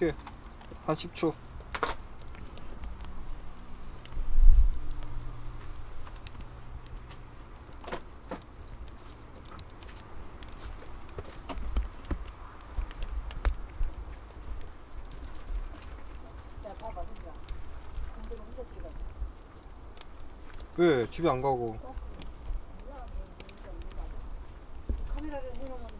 줄게. 한 10초. 왜 집에 안 가고? 카메라를 해놓으면